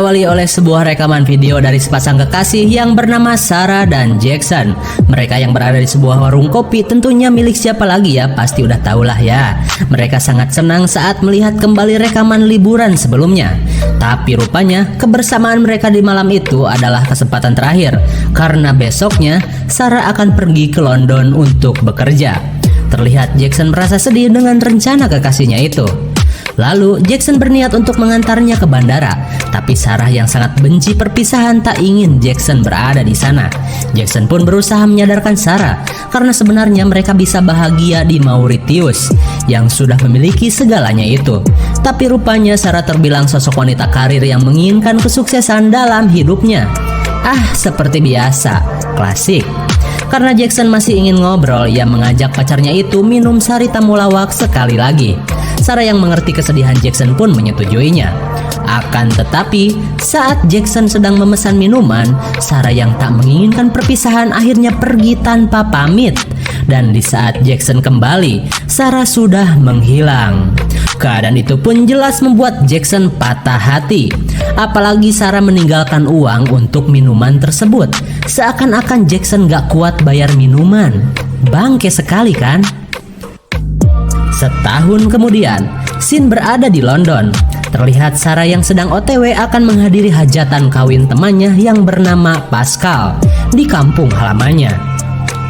diawali oleh sebuah rekaman video dari sepasang kekasih yang bernama Sarah dan Jackson. Mereka yang berada di sebuah warung kopi, tentunya milik siapa lagi ya, pasti udah tahulah ya. Mereka sangat senang saat melihat kembali rekaman liburan sebelumnya. Tapi rupanya kebersamaan mereka di malam itu adalah kesempatan terakhir, karena besoknya Sarah akan pergi ke London untuk bekerja. Terlihat Jackson merasa sedih dengan rencana kekasihnya itu. Lalu Jackson berniat untuk mengantarnya ke bandara, tapi Sarah yang sangat benci perpisahan tak ingin Jackson berada di sana. Jackson pun berusaha menyadarkan Sarah karena sebenarnya mereka bisa bahagia di Mauritius yang sudah memiliki segalanya itu. Tapi rupanya Sarah terbilang sosok wanita karir yang menginginkan kesuksesan dalam hidupnya. Seperti biasa, klasik. Karena Jackson masih ingin ngobrol, ia mengajak pacarnya itu minum sari temulawak sekali lagi. Sarah yang mengerti kesedihan Jackson pun menyetujuinya. Akan tetapi, saat Jackson sedang memesan minuman, Sarah yang tak menginginkan perpisahan akhirnya pergi tanpa pamit. Dan di saat Jackson kembali, Sarah sudah menghilang. Keadaan itu pun jelas membuat Jackson patah hati. Apalagi Sarah meninggalkan uang untuk minuman tersebut. Seakan-akan Jackson gak kuat bayar minuman. Bangke sekali kan? Setahun kemudian, Sin berada di London. Terlihat Sarah yang sedang OTW akan menghadiri hajatan kawin temannya yang bernama Pascal di kampung halamannya.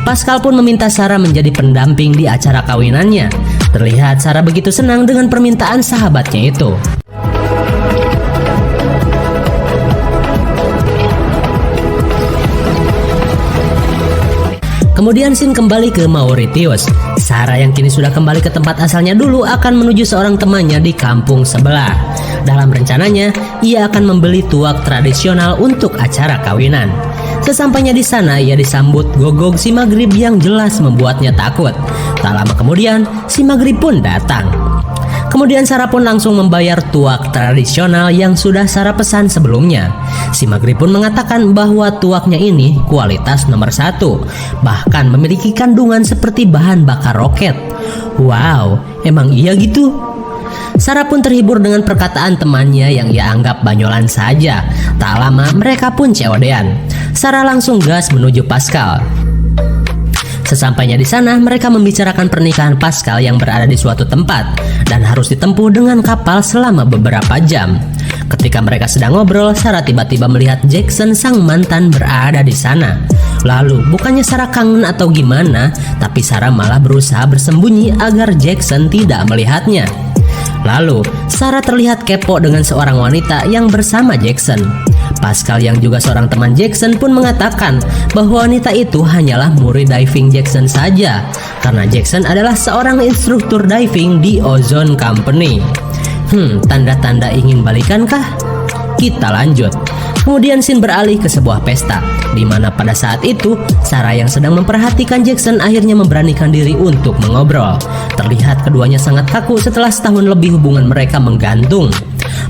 Pascal pun meminta Sarah menjadi pendamping di acara kawinannya. Terlihat Sarah begitu senang dengan permintaan sahabatnya itu. Kemudian Sin kembali ke Mauritius. Sarah yang kini sudah kembali ke tempat asalnya dulu akan menuju seorang temannya di kampung sebelah. Dalam rencananya, ia akan membeli tuak tradisional untuk acara kawinan. Sesampainya di sana, ia disambut gogog si Maghrib yang jelas membuatnya takut. Tak lama kemudian, si Maghrib pun datang. Kemudian Sarah pun langsung membayar tuak tradisional yang sudah Sarah pesan sebelumnya. Si Maghrib pun mengatakan bahwa tuaknya ini kualitas nomor 1, bahkan memiliki kandungan seperti bahan bakar roket. Wow, emang iya gitu? Sarah pun terhibur dengan perkataan temannya yang ia anggap banyolan saja. Tak lama mereka pun COD-an. Sarah langsung gas menuju Pascal. Sesampainya di sana, mereka membicarakan pernikahan Pascal yang berada di suatu tempat dan harus ditempuh dengan kapal selama beberapa jam. Ketika mereka sedang ngobrol, Sarah tiba-tiba melihat Jackson sang mantan berada di sana. Lalu, bukannya Sarah kangen atau gimana, tapi Sarah malah berusaha bersembunyi agar Jackson tidak melihatnya. Lalu, Sarah terlihat kepo dengan seorang wanita yang bersama Jackson. Pascal yang juga seorang teman Jackson pun mengatakan bahwa wanita itu hanyalah murid diving Jackson saja, karena Jackson adalah seorang instruktur diving di Ozone Company. Tanda-tanda ingin balikankah? Kita lanjut. Kemudian Sin beralih ke sebuah pesta, di mana pada saat itu Sarah yang sedang memperhatikan Jackson akhirnya memberanikan diri untuk mengobrol. Terlihat keduanya sangat kaku setelah setahun lebih hubungan mereka menggantung.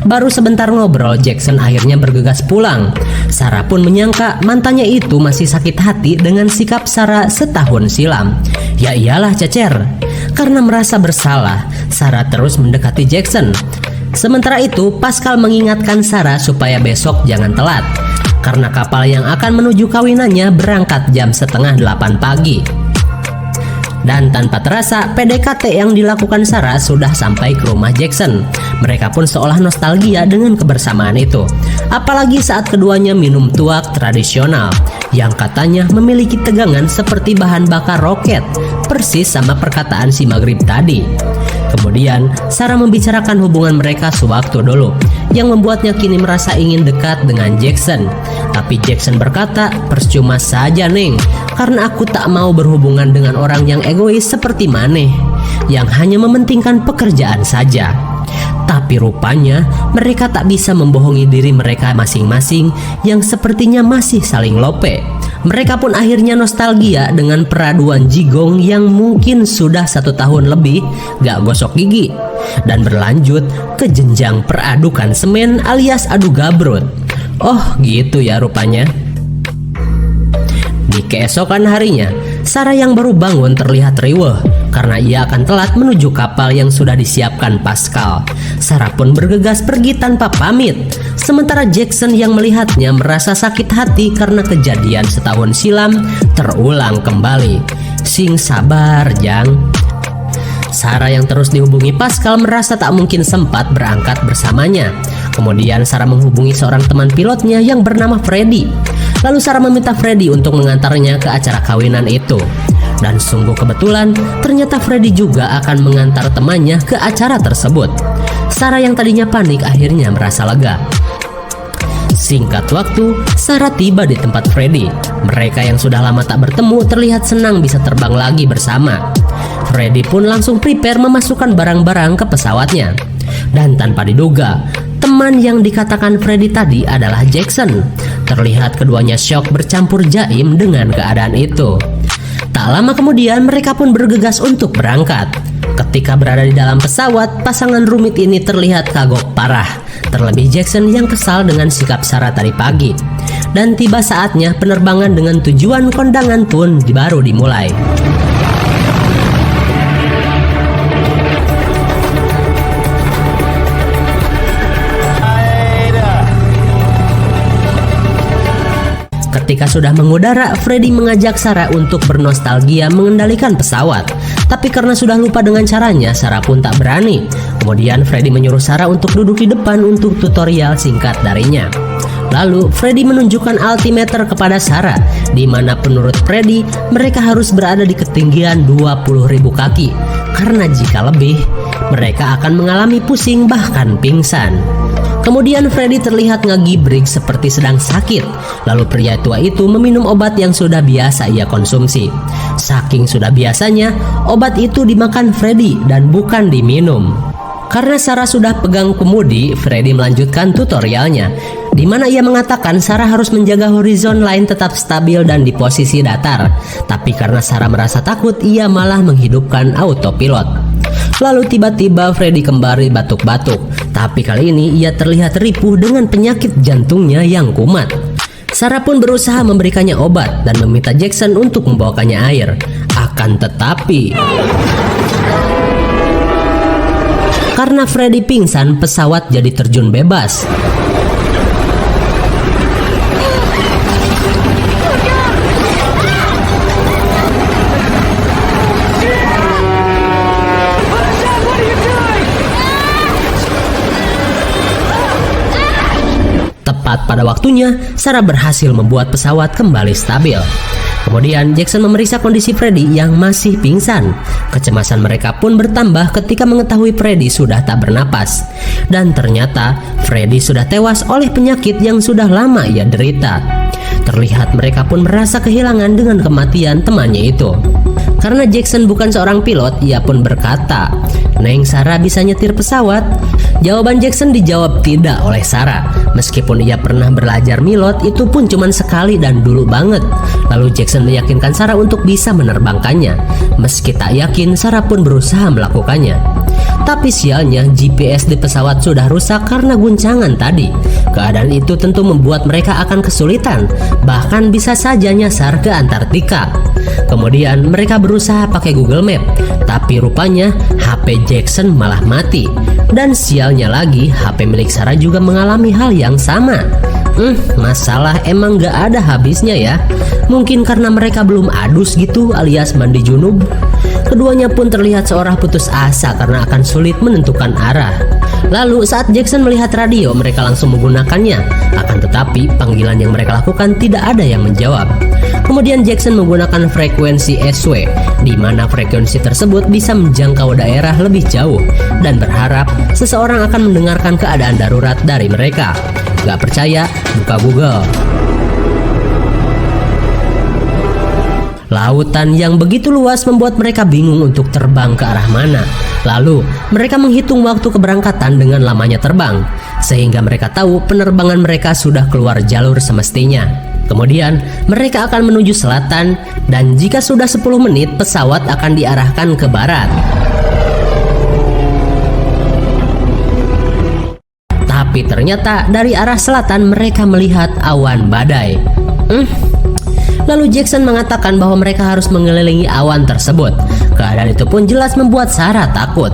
Baru sebentar ngobrol, Jackson akhirnya bergegas pulang. Sarah pun menyangka mantannya itu masih sakit hati dengan sikap Sarah setahun silam. Ya iyalah cecer. Karena merasa bersalah, Sarah terus mendekati Jackson. Sementara itu, Pascal mengingatkan Sarah supaya besok jangan telat, karena kapal yang akan menuju kawinannya berangkat jam 7:30 pagi. Dan tanpa terasa, PDKT yang dilakukan Sarah sudah sampai ke rumah Jackson. Mereka pun seolah nostalgia dengan kebersamaan itu. Apalagi saat keduanya minum tuak tradisional yang katanya memiliki tegangan seperti bahan bakar roket, persis sama perkataan si Maghrib tadi. Kemudian Sarah membicarakan hubungan mereka sewaktu dulu, yang membuatnya kini merasa ingin dekat dengan Jackson. Tapi Jackson berkata, percuma saja Neng, karena aku tak mau berhubungan dengan orang yang egois seperti Maneh, yang hanya mementingkan pekerjaan saja. Tapi rupanya mereka tak bisa membohongi diri mereka masing-masing yang sepertinya masih saling lope. Mereka pun akhirnya nostalgia dengan peraduan jigong yang mungkin sudah 1 tahun lebih gak gosok gigi, dan berlanjut ke jenjang peradukan semen alias adu gabrut. Oh gitu ya rupanya. Di keesokan harinya, Sarah yang baru bangun terlihat riweuh karena ia akan telat menuju kapal yang sudah disiapkan Pascal. Sarah pun bergegas pergi tanpa pamit. Sementara Jackson yang melihatnya merasa sakit hati karena kejadian setahun silam terulang kembali. Sing sabar, Jang. Sarah yang terus dihubungi Pascal merasa tak mungkin sempat berangkat bersamanya. Kemudian Sarah menghubungi seorang teman pilotnya yang bernama Freddy. Lalu Sarah meminta Freddy untuk mengantarnya ke acara kawinan itu. Dan sungguh kebetulan, ternyata Freddy juga akan mengantar temannya ke acara tersebut. Sarah yang tadinya panik akhirnya merasa lega. Singkat waktu, Sarah tiba di tempat Freddy. Mereka yang sudah lama tak bertemu terlihat senang bisa terbang lagi bersama. Freddy pun langsung prepare memasukkan barang-barang ke pesawatnya. Dan tanpa diduga, teman yang dikatakan Freddy tadi adalah Jackson. Terlihat keduanya syok bercampur jaim dengan keadaan itu. Tak lama kemudian mereka pun bergegas untuk berangkat. Ketika berada di dalam pesawat, pasangan rumit ini terlihat kagok parah. Terlebih Jackson yang kesal dengan sikap Sarah tadi pagi. Dan tiba saatnya penerbangan dengan tujuan kondangan pun baru dimulai. Ketika sudah mengudara, Freddy mengajak Sarah untuk bernostalgia mengendalikan pesawat. Tapi karena sudah lupa dengan caranya, Sarah pun tak berani. Kemudian Freddy menyuruh Sarah untuk duduk di depan untuk tutorial singkat darinya. Lalu Freddy menunjukkan altimeter kepada Sarah, di mana menurut Freddy mereka harus berada di ketinggian 20.000 kaki. Karena jika lebih, mereka akan mengalami pusing bahkan pingsan. Kemudian Freddy terlihat ngegibrig seperti sedang sakit. Lalu pria tua itu meminum obat yang sudah biasa ia konsumsi. Saking sudah biasanya, obat itu dimakan Freddy dan bukan diminum. Karena Sarah sudah pegang kemudi, Freddy melanjutkan tutorialnya, di mana ia mengatakan Sarah harus menjaga horizon line tetap stabil dan di posisi datar. Tapi karena Sarah merasa takut, ia malah menghidupkan autopilot. Lalu tiba-tiba Freddy kembali batuk-batuk. Tapi kali ini ia terlihat ripuh dengan penyakit jantungnya yang kumat. Sarah pun berusaha memberikannya obat dan meminta Jackson untuk membawakannya air. Akan tetapi, karena Freddy pingsan, pesawat jadi terjun bebas. Tepat pada waktunya, Sarah berhasil membuat pesawat kembali stabil. Kemudian Jackson memeriksa kondisi Freddy yang masih pingsan. Kecemasan mereka pun bertambah ketika mengetahui Freddy sudah tak bernapas. Dan ternyata Freddy sudah tewas oleh penyakit yang sudah lama ia derita. Terlihat mereka pun merasa kehilangan dengan kematian temannya itu. Karena Jackson bukan seorang pilot, ia pun berkata, "Neng, Sarah bisa nyetir pesawat?" Jawaban Jackson dijawab tidak oleh Sarah. Meskipun ia pernah belajar milot, itu pun cuma sekali dan dulu banget. Lalu Jackson meyakinkan Sarah untuk bisa menerbangkannya. Meski tak yakin, Sarah pun berusaha melakukannya. Tapi sialnya GPS di pesawat sudah rusak karena guncangan tadi. Keadaan itu tentu membuat mereka akan kesulitan, bahkan bisa saja nyasar ke Antartika. Kemudian mereka berusaha pakai Google Map, tapi rupanya HP Jackson malah mati. Dan sialnya lagi, HP milik Sarah juga mengalami hal yang sama. Masalah emang gak ada habisnya ya. Mungkin karena mereka belum adus gitu alias mandi junub. Keduanya pun terlihat seorang putus asa karena akan sulit menentukan arah. Lalu saat Jackson melihat radio, mereka langsung menggunakannya. Akan tetapi panggilan yang mereka lakukan tidak ada yang menjawab. Kemudian Jackson menggunakan frekuensi SW, di mana frekuensi tersebut bisa menjangkau daerah lebih jauh, dan berharap seseorang akan mendengarkan keadaan darurat dari mereka. Gak percaya? Buka Google. Lautan yang begitu luas membuat mereka bingung untuk terbang ke arah mana. Lalu mereka menghitung waktu keberangkatan dengan lamanya terbang, sehingga mereka tahu penerbangan mereka sudah keluar jalur semestinya. Kemudian mereka akan menuju selatan, dan jika sudah 10 menit pesawat akan diarahkan ke barat. Tapi ternyata dari arah selatan mereka melihat awan badai. Lalu Jackson mengatakan bahwa mereka harus mengelilingi awan tersebut. Keadaan itu pun jelas membuat Sarah takut.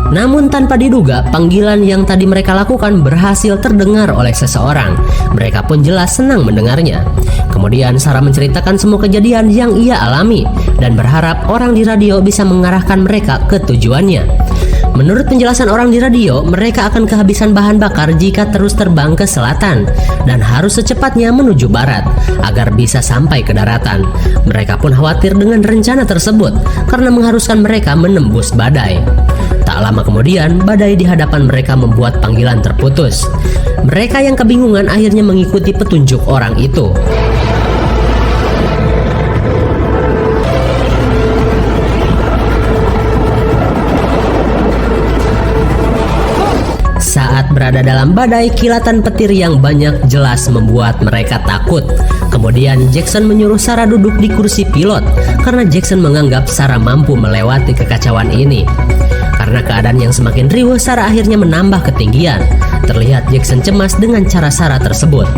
Namun tanpa diduga, panggilan yang tadi mereka lakukan berhasil terdengar oleh seseorang. Mereka pun jelas senang mendengarnya. Kemudian Sarah menceritakan semua kejadian yang ia alami dan berharap orang di radio bisa mengarahkan mereka ke tujuannya. Menurut penjelasan orang di radio, mereka akan kehabisan bahan bakar jika terus terbang ke selatan dan harus secepatnya menuju barat agar bisa sampai ke daratan. Mereka pun khawatir dengan rencana tersebut karena mengharuskan mereka menembus badai. Tak lama kemudian, badai di hadapan mereka membuat panggilan terputus. Mereka yang kebingungan akhirnya mengikuti petunjuk orang itu. Saat berada dalam badai, kilatan petir yang banyak jelas membuat mereka takut. Kemudian Jackson menyuruh Sarah duduk di kursi pilot karena Jackson menganggap Sarah mampu melewati kekacauan ini. Karena keadaan yang semakin riuh, Sarah akhirnya menambah ketinggian. Terlihat Jackson cemas dengan cara Sarah tersebut.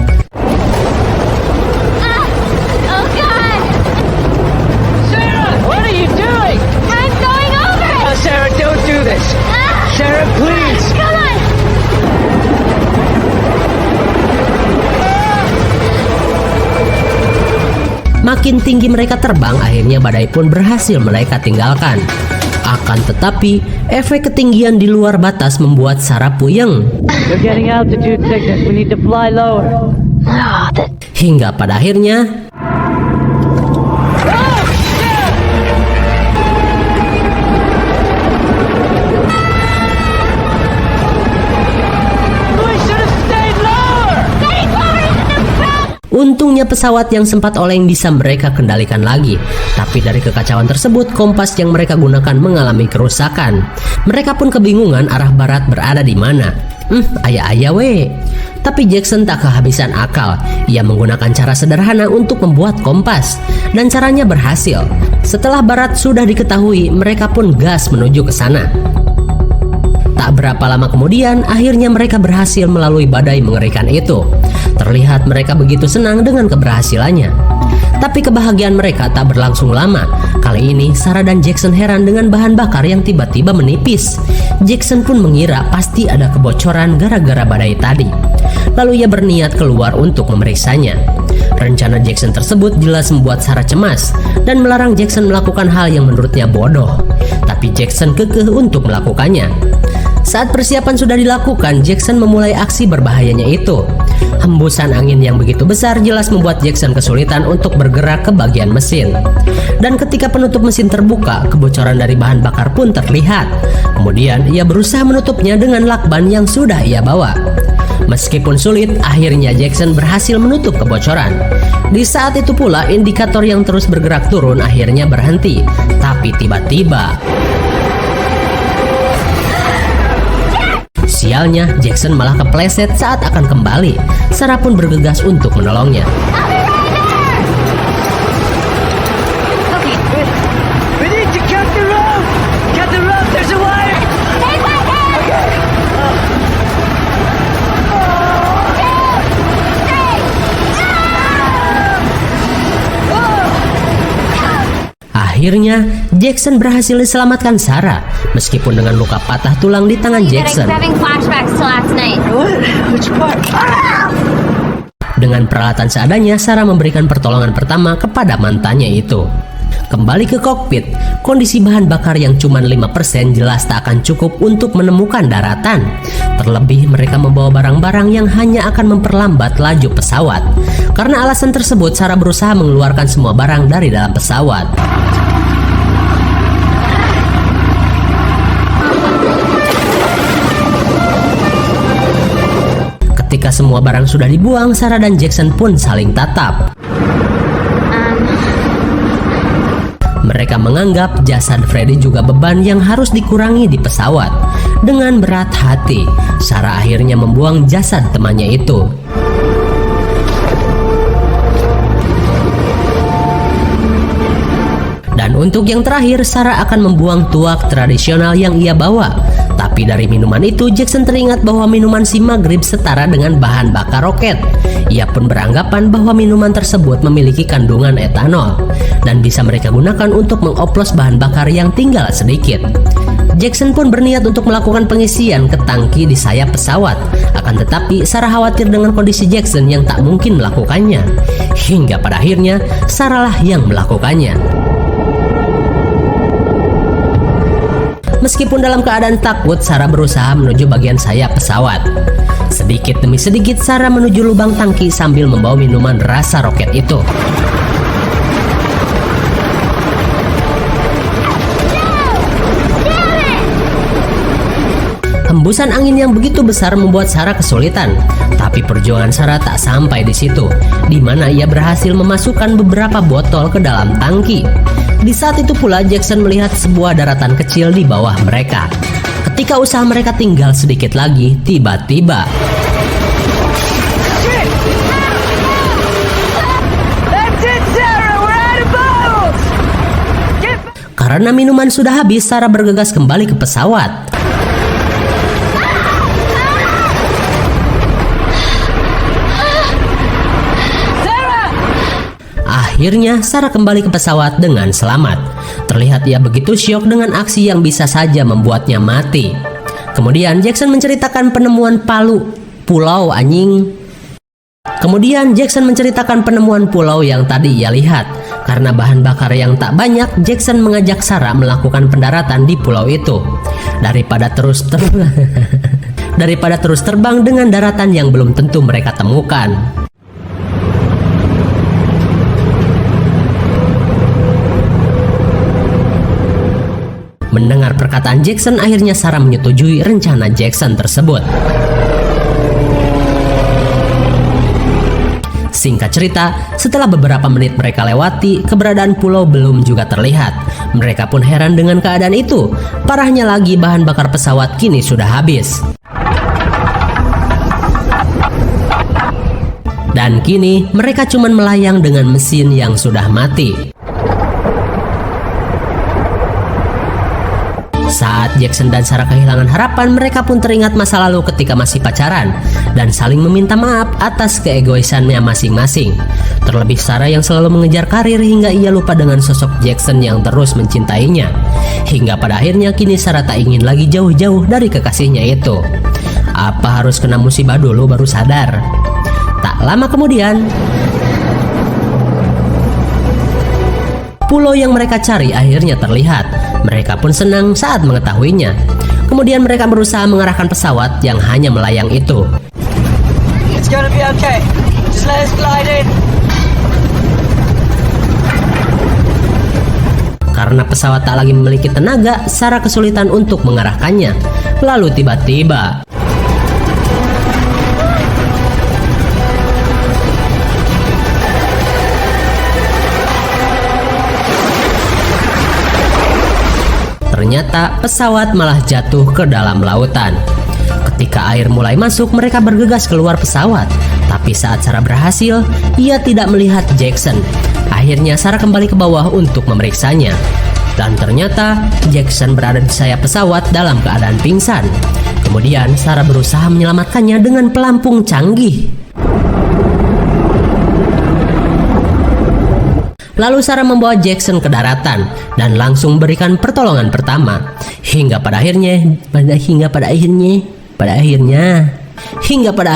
Makin tinggi mereka terbang, akhirnya badai pun berhasil mereka tinggalkan. Akan tetapi, efek ketinggian di luar batas membuat Sarah puyeng. Hingga pada akhirnya untungnya pesawat yang sempat oleng bisa mereka kendalikan lagi. Tapi dari kekacauan tersebut, kompas yang mereka gunakan mengalami kerusakan. Mereka pun kebingungan arah barat berada di mana. Ayah we. Tapi Jackson tak kehabisan akal. Ia menggunakan cara sederhana untuk membuat kompas. Dan caranya berhasil. Setelah barat sudah diketahui, mereka pun gas menuju ke sana. Tak berapa lama kemudian, akhirnya mereka berhasil melalui badai mengerikan itu. Terlihat mereka begitu senang dengan keberhasilannya. Tapi kebahagiaan mereka tak berlangsung lama. Kali ini Sarah dan Jackson heran dengan bahan bakar yang tiba-tiba menipis. Jackson pun mengira pasti ada kebocoran gara-gara badai tadi. Lalu ia berniat keluar untuk memeriksanya. Rencana Jackson tersebut jelas membuat Sarah cemas dan melarang Jackson melakukan hal yang menurutnya bodoh. Tapi Jackson kekeh untuk melakukannya. Saat persiapan sudah dilakukan, Jackson memulai aksi berbahayanya itu. Hembusan angin yang begitu besar jelas membuat Jackson kesulitan untuk bergerak ke bagian mesin. Dan ketika penutup mesin terbuka, kebocoran dari bahan bakar pun terlihat. Kemudian ia berusaha menutupnya dengan lakban yang sudah ia bawa. Meskipun sulit, akhirnya Jackson berhasil menutup kebocoran. Di saat itu pula, indikator yang terus bergerak turun akhirnya berhenti. Tapi tiba-tiba sialnya, Jackson malah kepleset saat akan kembali. Sarah pun bergegas untuk menolongnya. Akhirnya, Jackson berhasil diselamatkan Sarah, meskipun dengan luka patah tulang di tangan Jackson. Dengan peralatan seadanya, Sarah memberikan pertolongan pertama kepada mantannya itu. Kembali ke kokpit, kondisi bahan bakar yang cuma 5% jelas tak akan cukup untuk menemukan daratan. Terlebih mereka membawa barang-barang yang hanya akan memperlambat laju pesawat. Karena alasan tersebut, Sarah berusaha mengeluarkan semua barang dari dalam pesawat. Ketika semua barang sudah dibuang, Sarah dan Jackson pun saling tatap. Mereka menganggap jasad Freddy juga beban yang harus dikurangi di pesawat. Dengan berat hati, Sarah akhirnya membuang jasad temannya itu. Dan untuk yang terakhir, Sarah akan membuang tuak tradisional yang ia bawa. Tapi dari minuman itu, Jackson teringat bahwa minuman si Maghrib setara dengan bahan bakar roket. Ia pun beranggapan bahwa minuman tersebut memiliki kandungan etanol dan bisa mereka gunakan untuk mengoplos bahan bakar yang tinggal sedikit. Jackson pun berniat untuk melakukan pengisian ke tangki di sayap pesawat. Akan tetapi Sarah khawatir dengan kondisi Jackson yang tak mungkin melakukannya. Hingga pada akhirnya Sarah lah yang melakukannya. Meskipun dalam keadaan takut, Sarah berusaha menuju bagian sayap pesawat. Sedikit demi sedikit Sarah menuju lubang tangki sambil membawa minuman rasa roket itu. Hembusan angin yang begitu besar membuat Sarah kesulitan, tapi perjuangan Sarah tak sampai di situ, di mana ia berhasil memasukkan beberapa botol ke dalam tangki. Di saat itu pula Jackson melihat sebuah daratan kecil di bawah mereka. Ketika usaha mereka tinggal sedikit lagi, tiba-tiba karena minuman sudah habis, Sarah bergegas kembali ke pesawat. Akhirnya Sarah kembali ke pesawat dengan selamat. Terlihat ia begitu syok dengan aksi yang bisa saja membuatnya mati. Kemudian Jackson menceritakan penemuan pulau yang tadi ia lihat. Karena bahan bakar yang tak banyak, Jackson mengajak Sarah melakukan pendaratan di pulau itu. Daripada terus terbang dengan daratan yang belum tentu mereka temukan. Mendengar perkataan Jackson, akhirnya Sarah menyetujui rencana Jackson tersebut. Singkat cerita, setelah beberapa menit mereka lewati, keberadaan pulau belum juga terlihat. Mereka pun heran dengan keadaan itu. Parahnya lagi, bahan bakar pesawat kini sudah habis. Dan kini mereka cuma melayang dengan mesin yang sudah mati. Saat Jackson dan Sarah kehilangan harapan, mereka pun teringat masa lalu ketika masih pacaran dan saling meminta maaf atas keegoisannya masing-masing. Terlebih Sarah yang selalu mengejar karir hingga ia lupa dengan sosok Jackson yang terus mencintainya. Hingga pada akhirnya kini Sarah tak ingin lagi jauh-jauh dari kekasihnya itu. Apa harus kena musibah dulu baru sadar? Tak lama kemudian, pulau yang mereka cari akhirnya terlihat. Mereka pun senang saat mengetahuinya. Kemudian mereka berusaha mengarahkan pesawat yang hanya melayang itu. It's gonna be okay. Just let us glide in. Karena pesawat tak lagi memiliki tenaga, Sarah kesulitan untuk mengarahkannya. Lalu tiba-tiba ternyata pesawat malah jatuh ke dalam lautan. Ketika air mulai masuk, mereka bergegas keluar pesawat. Tapi saat Sarah berhasil, ia tidak melihat Jackson. Akhirnya Sarah kembali ke bawah untuk memeriksanya. Dan ternyata Jackson berada di sayap pesawat dalam keadaan pingsan. Kemudian Sarah berusaha menyelamatkannya dengan pelampung canggih. Lalu Sarah membawa Jackson ke daratan dan langsung memberikan pertolongan pertama. Hingga pada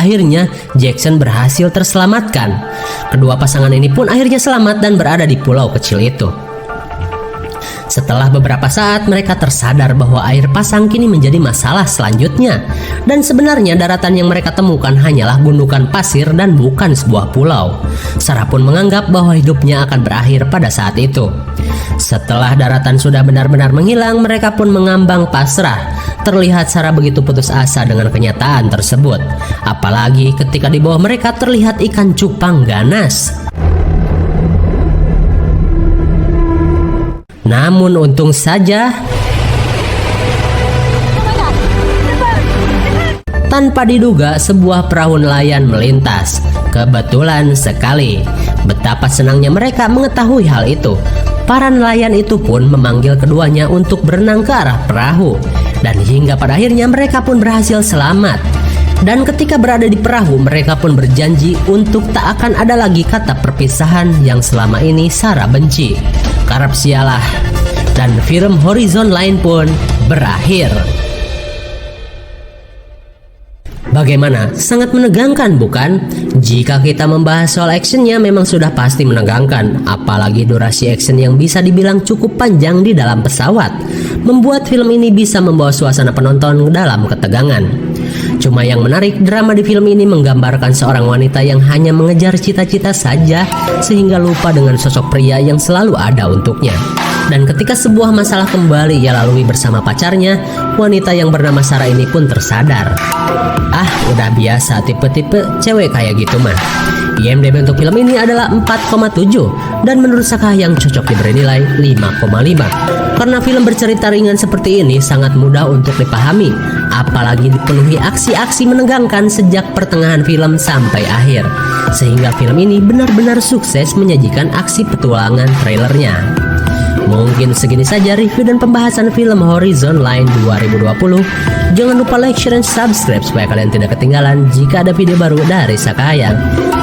akhirnya Jackson berhasil terselamatkan. Kedua pasangan ini pun akhirnya selamat dan berada di pulau kecil itu. Setelah beberapa saat, mereka tersadar bahwa air pasang kini menjadi masalah selanjutnya. Dan sebenarnya daratan yang mereka temukan hanyalah gundukan pasir dan bukan sebuah pulau. Sarah pun menganggap bahwa hidupnya akan berakhir pada saat itu. Setelah daratan sudah benar-benar menghilang, mereka pun mengambang pasrah. Terlihat Sarah begitu putus asa dengan kenyataan tersebut. Apalagi ketika di bawah mereka terlihat ikan cupang ganas. Namun untung saja, tanpa diduga sebuah perahu nelayan melintas. Kebetulan sekali. Betapa senangnya mereka mengetahui hal itu. Para nelayan itu pun memanggil keduanya untuk berenang ke arah perahu. Dan hingga pada akhirnya mereka pun berhasil selamat. Dan ketika berada di perahu, mereka pun berjanji untuk tak akan ada lagi kata perpisahan yang selama ini Sarah benci. Karap sialah. Dan film Horizon Line pun berakhir. Bagaimana? Sangat menegangkan bukan? Jika kita membahas soal actionnya memang sudah pasti menegangkan. Apalagi durasi action yang bisa dibilang cukup panjang di dalam pesawat, membuat film ini bisa membawa suasana penonton dalam ketegangan. Cuma yang menarik, drama di film ini menggambarkan seorang wanita yang hanya mengejar cita-cita saja sehingga lupa dengan sosok pria yang selalu ada untuknya. Dan ketika sebuah masalah kembali ia lalui bersama pacarnya, wanita yang bernama Sarah ini pun tersadar. Ah, udah biasa tipe-tipe cewek kayak gitu mah. IMDb untuk film ini adalah 4,7 dan menurut Saka yang cocok diberi nilai 5,5. Karena film bercerita ringan seperti ini sangat mudah untuk dipahami, apalagi dipenuhi aksi-aksi menegangkan sejak pertengahan film sampai akhir. Sehingga film ini benar-benar sukses menyajikan aksi petualangan trailernya. Mungkin segini saja review dan pembahasan film Horizon Line 2020. Jangan lupa like, share, dan subscribe supaya kalian tidak ketinggalan jika ada video baru dari Sakayang.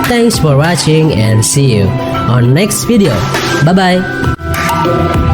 Thanks for watching and see you on next video. Bye-bye.